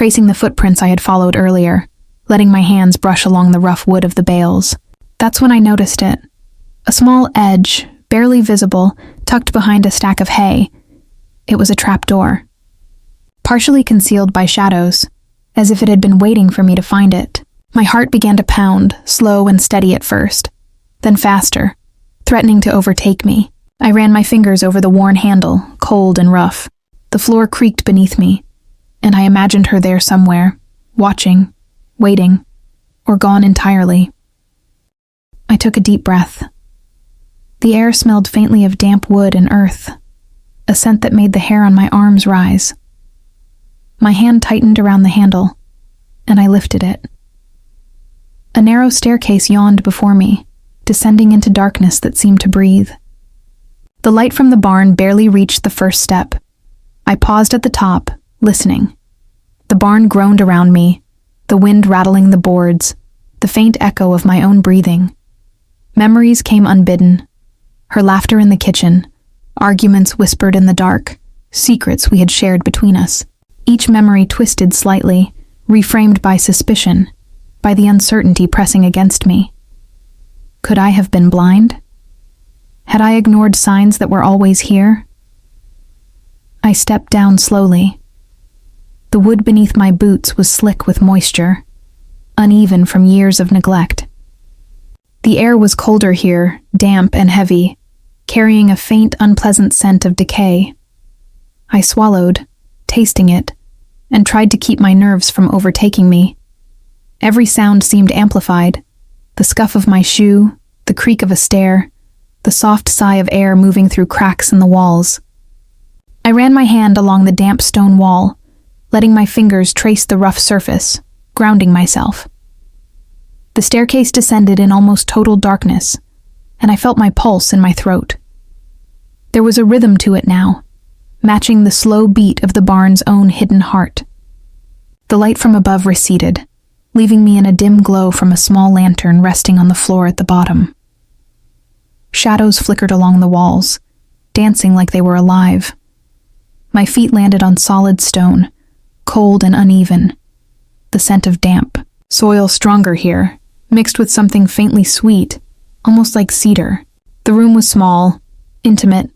tracing the footprints I had followed earlier, letting my hands brush along the rough wood of the bales. That's when I noticed it. A small edge, barely visible, tucked behind a stack of hay. It was a trapdoor, partially concealed by shadows, as if it had been waiting for me to find it. My heart began to pound, slow and steady at first, then faster, threatening to overtake me. I ran my fingers over the worn handle, cold and rough. The floor creaked beneath me, and I imagined her there somewhere, watching, waiting, or gone entirely. I took a deep breath. The air smelled faintly of damp wood and earth, a scent that made the hair on my arms rise. My hand tightened around the handle, and I lifted it. A narrow staircase yawned before me, descending into darkness that seemed to breathe. The light from the barn barely reached the first step. I paused at the top, listening. The barn groaned around me, the wind rattling the boards, the faint echo of my own breathing. Memories came unbidden. Her laughter in the kitchen, arguments whispered in the dark, secrets we had shared between us. Each memory twisted slightly, reframed by suspicion, by the uncertainty pressing against me. Could I have been blind? Had I ignored signs that were always here? I stepped down slowly. The wood beneath my boots was slick with moisture, uneven from years of neglect. The air was colder here, damp and heavy, carrying a faint, unpleasant scent of decay. I swallowed, tasting it, and tried to keep my nerves from overtaking me. Every sound seemed amplified. The scuff of my shoe, the creak of a stair, the soft sigh of air moving through cracks in the walls. I ran my hand along the damp stone wall, letting my fingers trace the rough surface, grounding myself. The staircase descended in almost total darkness, and I felt my pulse in my throat. There was a rhythm to it now, matching the slow beat of the barn's own hidden heart. The light from above receded, leaving me in a dim glow from a small lantern resting on the floor at the bottom. Shadows flickered along the walls, dancing like they were alive. My feet landed on solid stone, cold and uneven. The scent of damp, soil stronger here, mixed with something faintly sweet, almost like cedar. The room was small, intimate,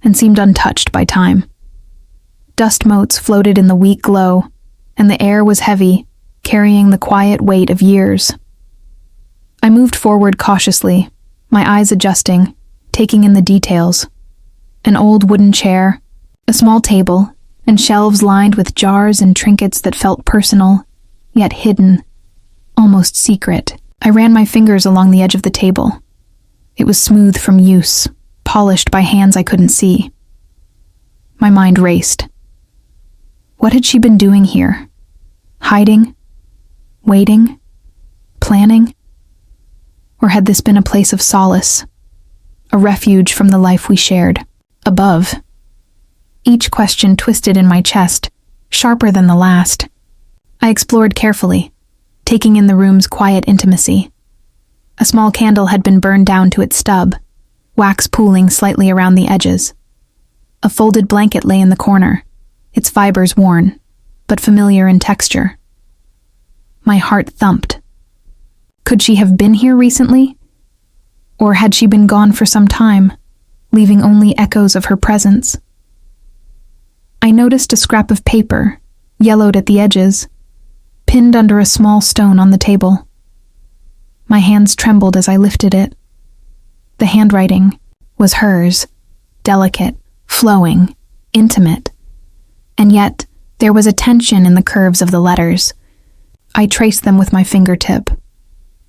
and seemed untouched by time. Dust motes floated in the weak glow, and the air was heavy, carrying the quiet weight of years. I moved forward cautiously, my eyes adjusting, taking in the details. An old wooden chair, a small table, and shelves lined with jars and trinkets that felt personal, yet hidden, almost secret. I ran my fingers along the edge of the table. It was smooth from use, polished by hands I couldn't see. My mind raced. What had she been doing here? Hiding? Waiting? Planning? Or had this been a place of solace, a refuge from the life we shared? Above. Each question twisted in my chest, sharper than the last. I explored carefully, taking in the room's quiet intimacy. A small candle had been burned down to its stub, wax pooling slightly around the edges. A folded blanket lay in the corner, its fibers worn, but familiar in texture. My heart thumped. Could she have been here recently? Or had she been gone for some time, leaving only echoes of her presence? I noticed a scrap of paper, yellowed at the edges, pinned under a small stone on the table. My hands trembled as I lifted it. The handwriting was hers, delicate, flowing, intimate. And yet, there was a tension in the curves of the letters. I traced them with my fingertip,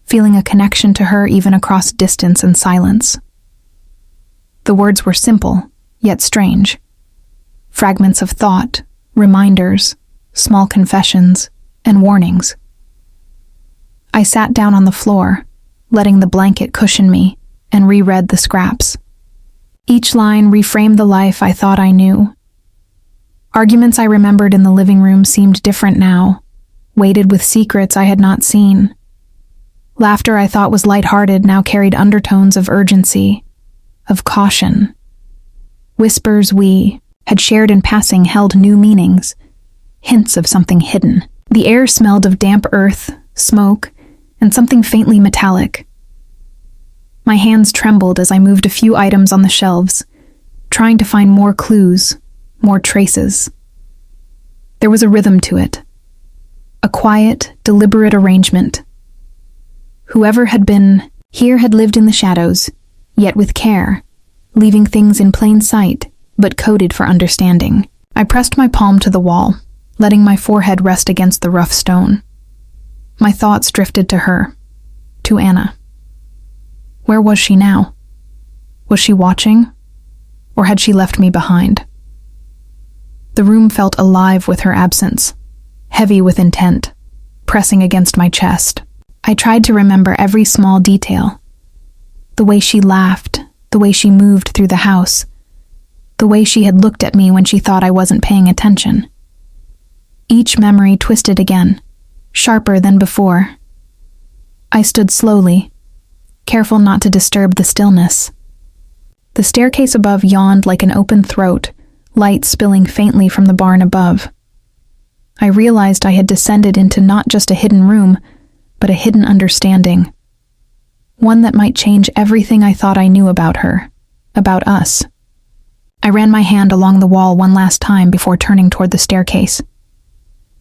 feeling a connection to her even across distance and silence. The words were simple, yet strange. Fragments of thought, reminders, small confessions, and warnings. I sat down on the floor, letting the blanket cushion me, and reread the scraps. Each line reframed the life I thought I knew. Arguments I remembered in the living room seemed different now, weighted with secrets I had not seen. Laughter I thought was lighthearted now carried undertones of urgency, of caution. Whispers we had shared in passing held new meanings, hints of something hidden. The air smelled of damp earth, smoke, and something faintly metallic. My hands trembled as I moved a few items on the shelves, trying to find more clues, more traces. There was a rhythm to it. A quiet, deliberate arrangement. Whoever had been here had lived in the shadows, yet with care, leaving things in plain sight, but coded for understanding. I pressed my palm to the wall, letting my forehead rest against the rough stone. My thoughts drifted to her, to Anna. Where was she now? Was she watching? Or had she left me behind? The room felt alive with her absence, heavy with intent, pressing against my chest. I tried to remember every small detail. The way she laughed, the way she moved through the house, the way she had looked at me when she thought I wasn't paying attention. Each memory twisted again, sharper than before. I stood slowly, careful not to disturb the stillness. The staircase above yawned like an open throat, light spilling faintly from the barn above. I realized I had descended into not just a hidden room, but a hidden understanding. One that might change everything I thought I knew about her, about us. I ran my hand along the wall one last time before turning toward the staircase.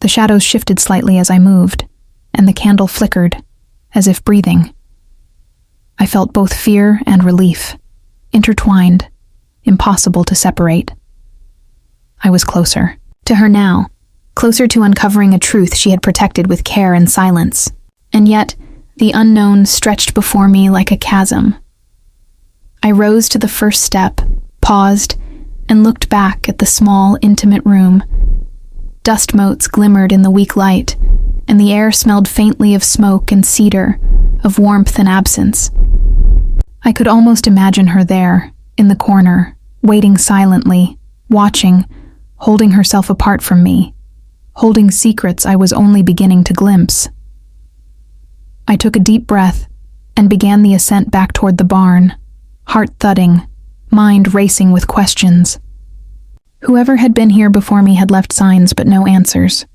The shadows shifted slightly as I moved, and the candle flickered, as if breathing. I felt both fear and relief, intertwined, impossible to separate. I was closer to her now, closer to uncovering a truth she had protected with care and silence. And yet, the unknown stretched before me like a chasm. I rose to the first step, paused, and looked back at the small, intimate room. Dust motes glimmered in the weak light, and the air smelled faintly of smoke and cedar, of warmth and absence. I could almost imagine her there, in the corner, waiting silently, watching, holding herself apart from me, holding secrets I was only beginning to glimpse. I took a deep breath and began the ascent back toward the barn, heart thudding, mind racing with questions. Whoever had been here before me had left signs but no answers.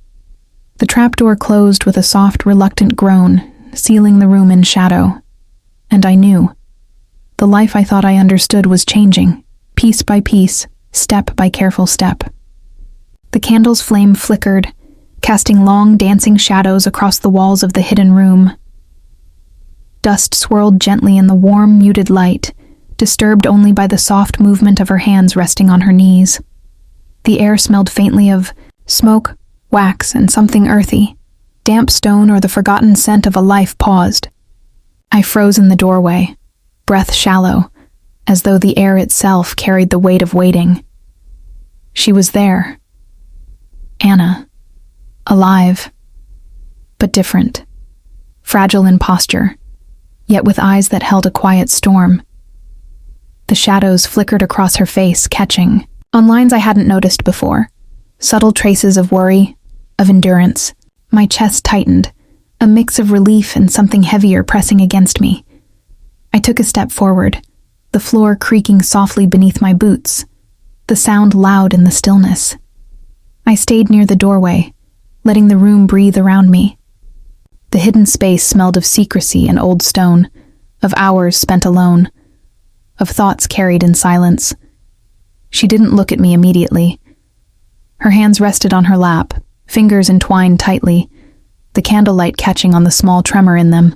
The trapdoor closed with a soft, reluctant groan, sealing the room in shadow. And I knew. The life I thought I understood was changing, piece by piece, step by careful step. The candle's flame flickered, casting long, dancing shadows across the walls of the hidden room. Dust swirled gently in the warm, muted light, disturbed only by the soft movement of her hands resting on her knees. The air smelled faintly of smoke, wax, and something earthy, damp stone or the forgotten scent of a life paused. I froze in the doorway, breath shallow, as though the air itself carried the weight of waiting. She was there. Anna. Alive. But different. Fragile in posture, yet with eyes that held a quiet storm. The shadows flickered across her face, catching, on lines I hadn't noticed before, subtle traces of worry, of endurance. My chest tightened, a mix of relief and something heavier pressing against me. I took a step forward, the floor creaking softly beneath my boots, the sound loud in the stillness. I stayed near the doorway, letting the room breathe around me. The hidden space smelled of secrecy and old stone, of hours spent alone, of thoughts carried in silence. She didn't look at me immediately. Her hands rested on her lap, fingers entwined tightly, the candlelight catching on the small tremor in them.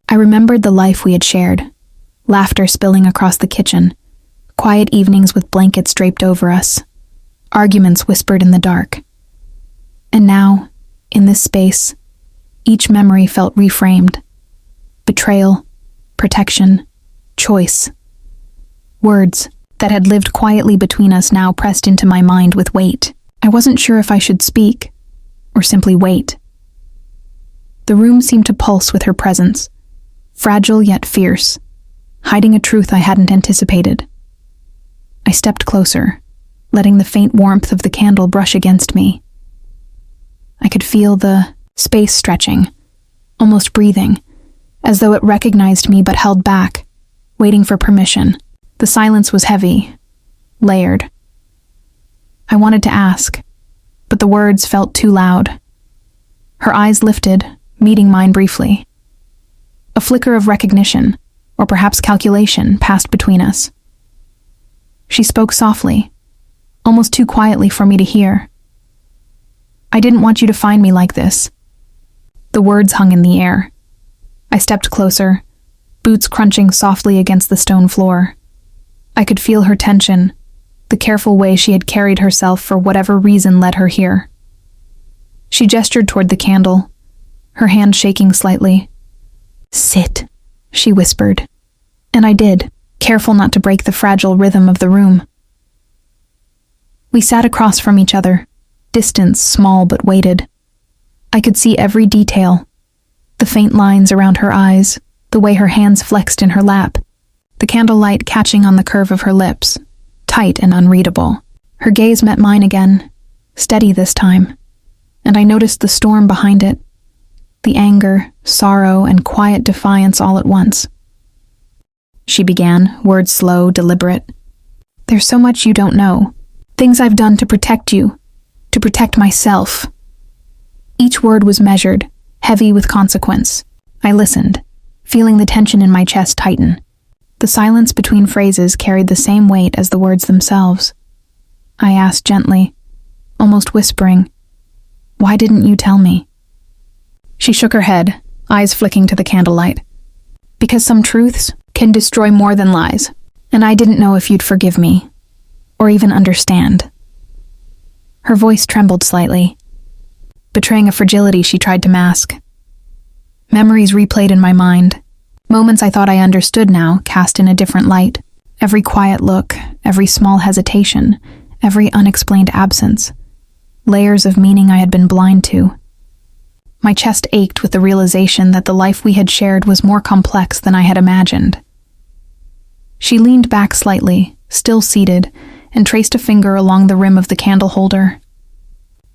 I remembered the life we had shared, laughter spilling across the kitchen, quiet evenings with blankets draped over us, arguments whispered in the dark. And now, in this space, each memory felt reframed. Betrayal, protection, choice. Words that had lived quietly between us now pressed into my mind with weight. I wasn't sure if I should speak, or simply wait. The room seemed to pulse with her presence, fragile yet fierce, hiding a truth I hadn't anticipated. I stepped closer, letting the faint warmth of the candle brush against me. I could feel the space stretching, almost breathing, as though it recognized me but held back, waiting for permission. The silence was heavy, layered. I wanted to ask, but the words felt too loud. Her eyes lifted, meeting mine briefly. A flicker of recognition, or perhaps calculation, passed between us. She spoke softly, almost too quietly for me to hear. "I didn't want you to find me like this." The words hung in the air. I stepped closer, boots crunching softly against the stone floor. I could feel her tension, the careful way she had carried herself for whatever reason led her here. She gestured toward the candle, her hand shaking slightly. "Sit," she whispered, and I did, careful not to break the fragile rhythm of the room. We sat across from each other, distance small but weighted. I could see every detail, the faint lines around her eyes, the way her hands flexed in her lap, the candlelight catching on the curve of her lips, tight and unreadable. Her gaze met mine again, steady this time, and I noticed the storm behind it, the anger, sorrow, and quiet defiance all at once. She began, words slow, deliberate. "There's so much you don't know. Things I've done to protect you, to protect myself." Each word was measured, heavy with consequence. I listened, feeling the tension in my chest tighten. The silence between phrases carried the same weight as the words themselves. I asked gently, almost whispering, "Why didn't you tell me?" She shook her head, eyes flicking to the candlelight. "Because some truths can destroy more than lies, and I didn't know if you'd forgive me, or even understand." Her voice trembled slightly, betraying a fragility she tried to mask. Memories replayed in my mind, moments I thought I understood now, cast in a different light. Every quiet look, every small hesitation, every unexplained absence. Layers of meaning I had been blind to. My chest ached with the realization that the life we had shared was more complex than I had imagined. She leaned back slightly, still seated, and traced a finger along the rim of the candle holder.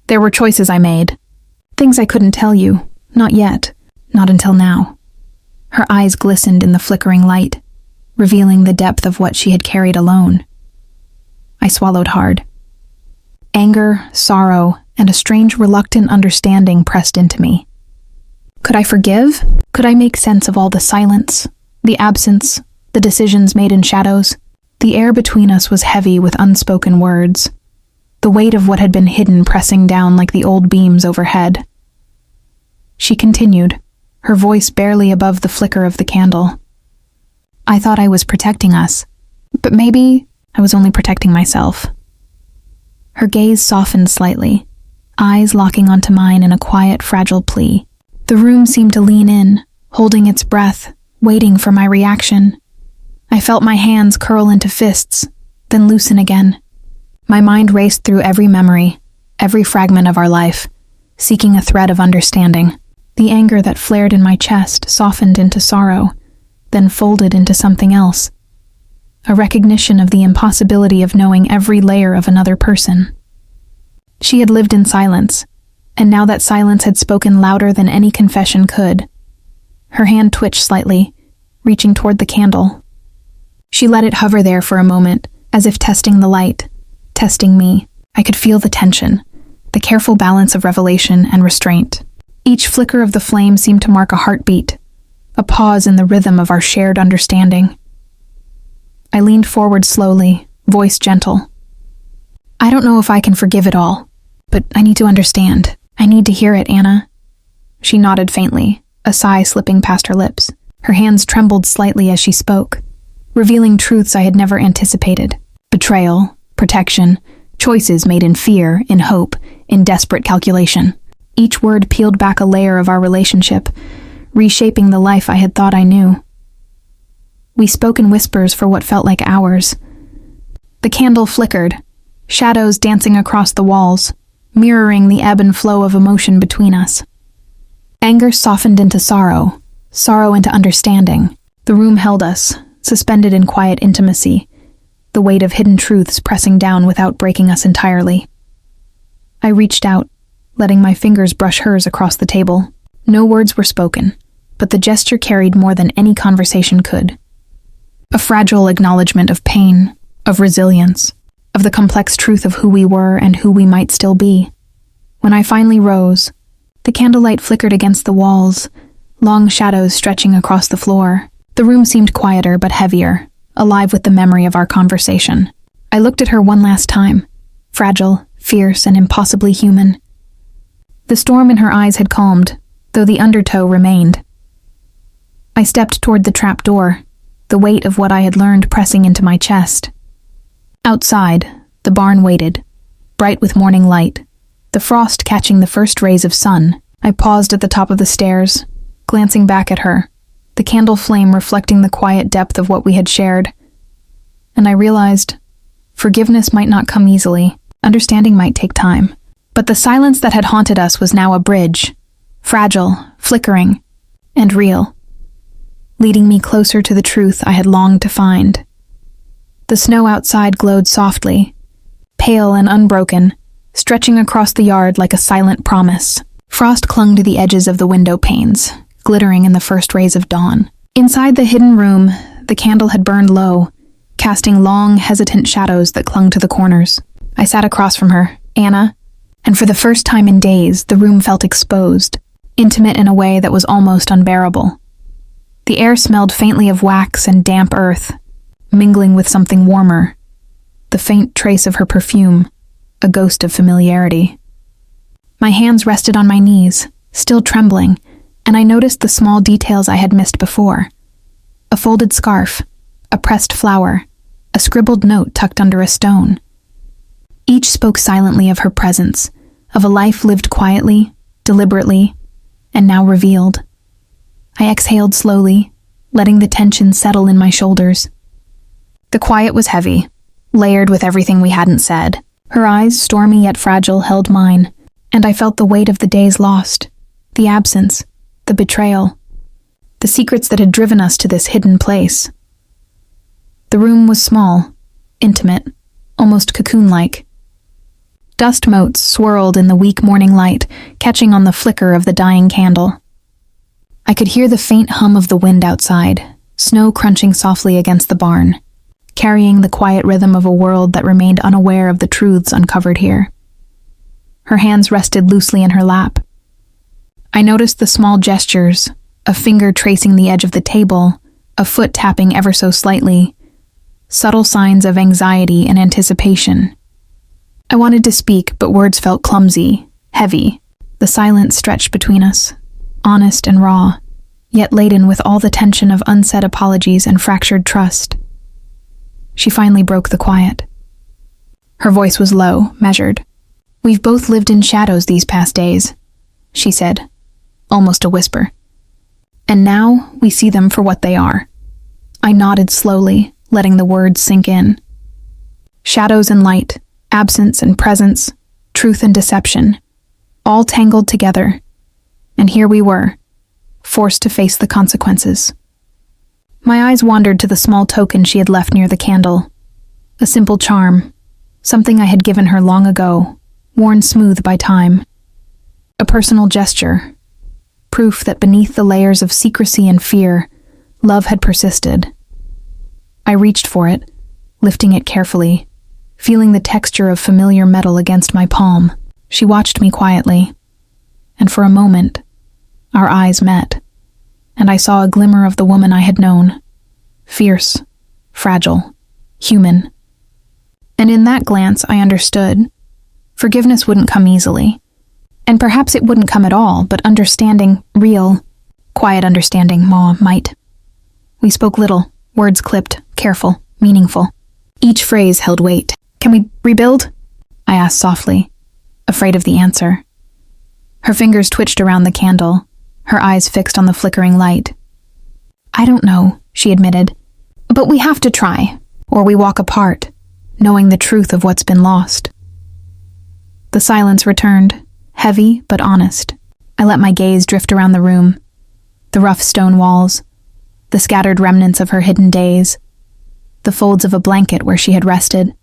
"There were choices I made. Things I couldn't tell you, not yet, not until now." Her eyes glistened in the flickering light, revealing the depth of what she had carried alone. I swallowed hard. Anger, sorrow, and a strange reluctant understanding pressed into me. Could I forgive? Could I make sense of all the silence, the absence, the decisions made in shadows? The air between us was heavy with unspoken words, the weight of what had been hidden pressing down like the old beams overhead. She continued, her voice barely above the flicker of the candle. "I thought I was protecting us, but maybe I was only protecting myself." Her gaze softened slightly, eyes locking onto mine in a quiet, fragile plea. The room seemed to lean in, holding its breath, waiting for my reaction. I felt my hands curl into fists, then loosen again. My mind raced through every memory, every fragment of our life, seeking a thread of understanding. The anger that flared in my chest softened into sorrow, then folded into something else. A recognition of the impossibility of knowing every layer of another person. She had lived in silence, and now that silence had spoken louder than any confession could. Her hand twitched slightly, reaching toward the candle. She let it hover there for a moment, as if testing the light, testing me. I could feel the tension, the careful balance of revelation and restraint. Each flicker of the flame seemed to mark a heartbeat, a pause in the rhythm of our shared understanding. I leaned forward slowly, voice gentle. "I don't know if I can forgive it all, but I need to understand. I need to hear it, Anna." She nodded faintly, a sigh slipping past her lips. Her hands trembled slightly as she spoke, revealing truths I had never anticipated. Betrayal, protection, choices made in fear, in hope, in desperate calculation. Each word peeled back a layer of our relationship, reshaping the life I had thought I knew. We spoke in whispers for what felt like hours. The candle flickered, shadows dancing across the walls, mirroring the ebb and flow of emotion between us. Anger softened into sorrow, sorrow into understanding. The room held us, suspended in quiet intimacy, the weight of hidden truths pressing down without breaking us entirely. I reached out, letting my fingers brush hers across the table. No words were spoken, but the gesture carried more than any conversation could. A fragile acknowledgement of pain, of resilience, of the complex truth of who we were and who we might still be. When I finally rose, The candlelight flickered against the walls, long shadows stretching across the floor. The room seemed quieter but heavier, alive with the memory of our conversation. I looked at her one last time, fragile, fierce, and impossibly human. The storm in her eyes had calmed, though the undertow remained. I stepped toward the trap door, the weight of what I had learned pressing into my chest. Outside, the barn waited, bright with morning light, the frost catching the first rays of sun. I paused at the top of the stairs, glancing back at her, the candle flame reflecting the quiet depth of what we had shared. And I realized, forgiveness might not come easily, understanding might take time. But the silence that had haunted us was now a bridge, fragile, flickering, and real, leading me closer to the truth I had longed to find. The snow outside glowed softly, pale and unbroken, stretching across the yard like a silent promise. Frost clung to the edges of the window panes, glittering in the first rays of dawn. Inside the hidden room, the candle had burned low, casting long, hesitant shadows that clung to the corners. I sat across from her, Anna, and for the first time in days, the room felt exposed, intimate in a way that was almost unbearable. The air smelled faintly of wax and damp earth, mingling with something warmer, the faint trace of her perfume, a ghost of familiarity. My hands rested on my knees, still trembling, and I noticed the small details I had missed before. A folded scarf, a pressed flower, a scribbled note tucked under a stone. Each spoke silently of her presence, of a life lived quietly, deliberately, and now revealed. I exhaled slowly, letting the tension settle in my shoulders. The quiet was heavy, layered with everything we hadn't said. Her eyes, stormy yet fragile, held mine, and I felt the weight of the days lost, the absence, the betrayal, the secrets that had driven us to this hidden place. The room was small, intimate, almost cocoon-like. Dust motes swirled in the weak morning light, catching on the flicker of the dying candle. I could hear the faint hum of the wind outside, snow crunching softly against the barn, carrying the quiet rhythm of a world that remained unaware of the truths uncovered here. Her hands rested loosely in her lap. I noticed the small gestures, a finger tracing the edge of the table, a foot tapping ever so slightly, subtle signs of anxiety and anticipation. I wanted to speak, but words felt clumsy, heavy. The silence stretched between us, honest and raw, yet laden with all the tension of unsaid apologies and fractured trust. She finally broke the quiet. Her voice was low, measured. "We've both lived in shadows these past days," she said, almost a whisper. "And now we see them for what they are." I nodded slowly, letting the words sink in. Shadows and light, absence and presence, truth and deception, all tangled together. And here we were, forced to face the consequences. My eyes wandered to the small token she had left near the candle. A simple charm, something I had given her long ago, worn smooth by time. A personal gesture, proof that beneath the layers of secrecy and fear, love had persisted. I reached for it, lifting it carefully, feeling the texture of familiar metal against my palm. She watched me quietly, and for a moment, our eyes met, and I saw a glimmer of the woman I had known, fierce, fragile, human. And in that glance, I understood. Forgiveness wouldn't come easily, and perhaps it wouldn't come at all, but understanding, real, quiet understanding, might. We spoke little, words clipped, careful, meaningful. Each phrase held weight. "Can we rebuild?" I asked softly, afraid of the answer. Her fingers twitched around the candle, her eyes fixed on the flickering light. "I don't know," she admitted, "but we have to try, or we walk apart, knowing the truth of what's been lost." The silence returned, heavy but honest. I let my gaze drift around the room, the rough stone walls, the scattered remnants of her hidden days, the folds of a blanket where she had rested.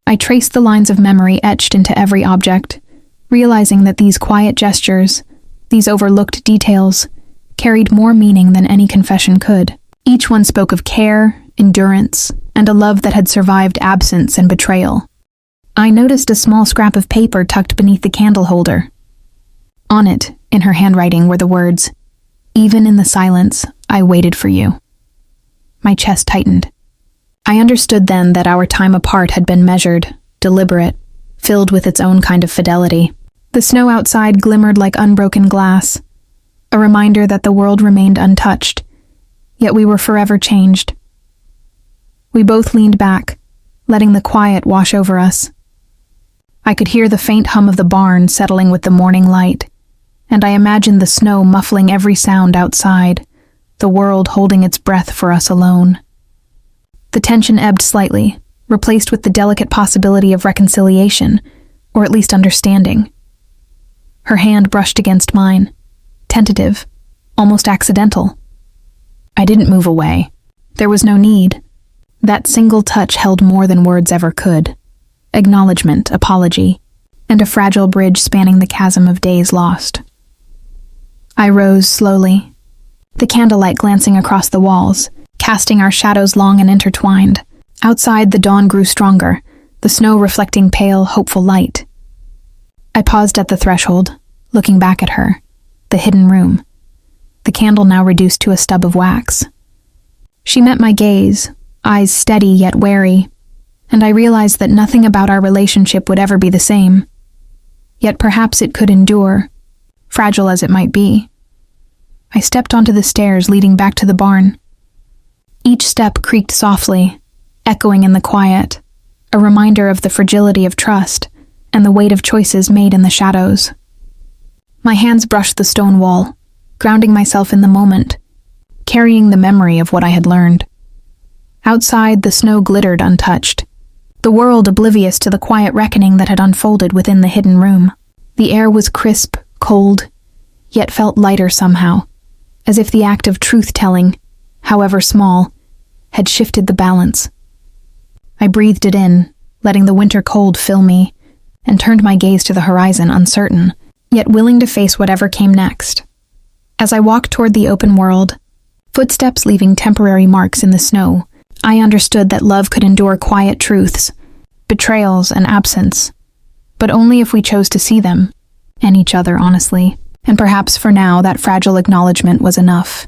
I traced the lines of memory etched into every object, realizing that these quiet gestures, these overlooked details, carried more meaning than any confession could. Each one spoke of care, endurance, and a love that had survived absence and betrayal. I noticed a small scrap of paper tucked beneath the candle holder. On it, in her handwriting, were the words, "Even in the silence, I waited for you." My chest tightened. I understood then that our time apart had been measured, deliberate, filled with its own kind of fidelity. The snow outside glimmered like unbroken glass, a reminder that the world remained untouched, yet we were forever changed. We both leaned back, letting the quiet wash over us. I could hear the faint hum of the barn settling with the morning light, and I imagined the snow muffling every sound outside, the world holding its breath for us alone. The tension ebbed slightly, replaced with the delicate possibility of reconciliation, or at least understanding. Her hand brushed against mine, tentative, almost accidental. I didn't move away. There was no need. That single touch held more than words ever could. Acknowledgement, apology, and a fragile bridge spanning the chasm of days lost. I rose slowly, the candlelight glancing across the walls, casting our shadows long and intertwined. Outside, the dawn grew stronger, the snow reflecting pale, hopeful light. I paused at the threshold, looking back at her, the hidden room, the candle now reduced to a stub of wax. She met my gaze, eyes steady yet wary, and I realized that nothing about our relationship would ever be the same. Yet perhaps it could endure, fragile as it might be. I stepped onto the stairs leading back to the barn. Each step creaked softly, echoing in the quiet, a reminder of the fragility of trust and the weight of choices made in the shadows. My hands brushed the stone wall, grounding myself in the moment, carrying the memory of what I had learned. Outside, the snow glittered untouched, the world oblivious to the quiet reckoning that had unfolded within the hidden room. The air was crisp, cold, yet felt lighter somehow, as if the act of truth-telling, however small, had shifted the balance. I breathed it in, letting the winter cold fill me, and turned my gaze to the horizon, uncertain, yet willing to face whatever came next. As I walked toward the open world, footsteps leaving temporary marks in the snow, I understood that love could endure quiet truths, betrayals and absence, but only if we chose to see them, and each other honestly. And perhaps for now that fragile acknowledgement was enough.